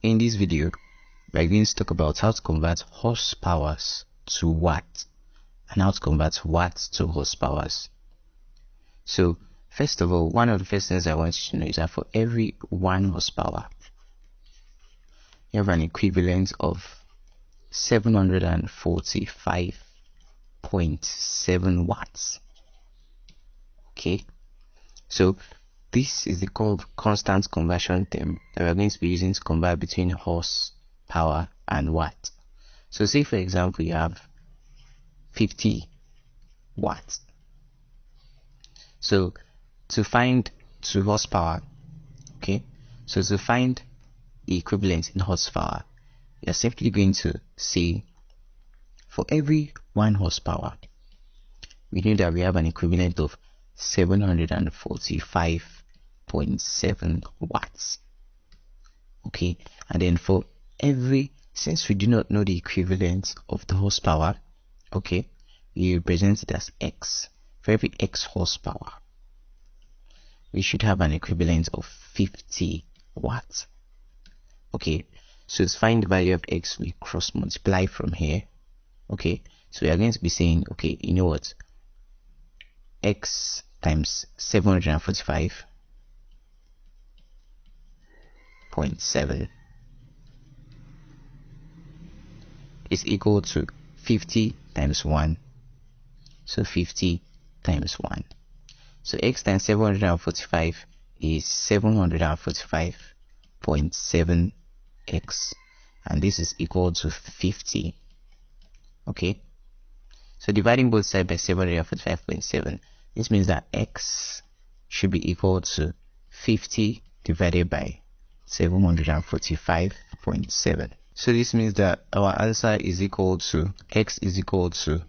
In this video, we're going to talk about how to convert horsepower to watts and how to convert watts to horsepower. So, first of all, one of the first things I want you to know is that for every 1 horsepower, you have an equivalent of 745.7 watts. Okay, so this is the called constant conversion term that we're going to be using to convert between horsepower and watt. So say for example you have 50 watts. So to find 2 horsepower, okay, so to find the equivalent in horsepower, you're simply going to say for every 1 horsepower, we know that we have an equivalent of 745.7 watts. Okay, and then for every, since we do not know the equivalent of the horsepower, okay, we represent it as X. For every X horsepower, we should have an equivalent of 50 watts. Okay, so to find the value of X, we cross multiply from here. Okay, so we are going to be saying, okay, you know what, X times 745.7 is equal to 50 times 1. So 50 times 1. So X times 745 is 745.7x, and this is equal to 50. Okay, so dividing both sides by 745.7, this means that X should be equal to 50 divided by 745.7. So this means that our answer is equal to, X is equal to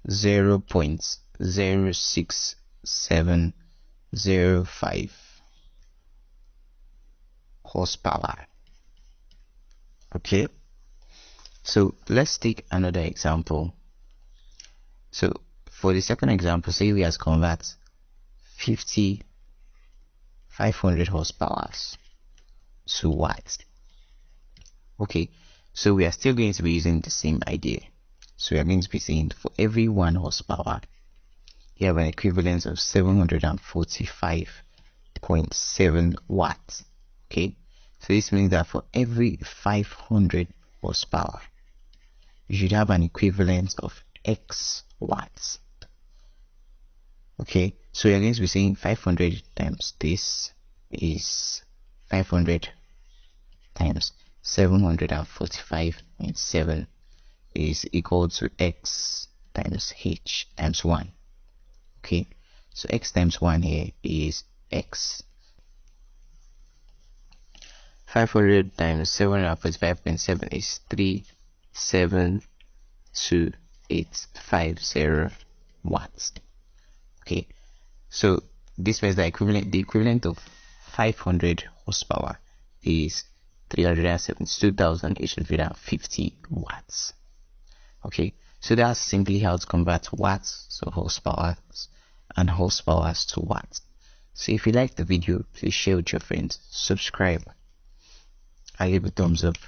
0.06705 horsepower. Okay, so let's take another example. So for the second example, say we have to convert 500 horsepower to watts. Okay, so we are still going to be using the same idea. So we are going to be saying for every 1 horsepower, you have an equivalent of 745.7 watts. Okay, so this means that for every 500 horsepower, you should have an equivalent of X watts. Okay, so we are going to be saying 500 times this is 500 times 745.7 is equal to X times H times 1. Okay, so X times 1 here is X. 500 times 745.7 is 372,850 watts. Okay, so this means the equivalent of 500 horsepower is 372,850 watts. Okay, so that's simply how to convert watts to horsepower and horsepower to watts. So if you like the video, please share with your friends, subscribe, and give a thumbs up.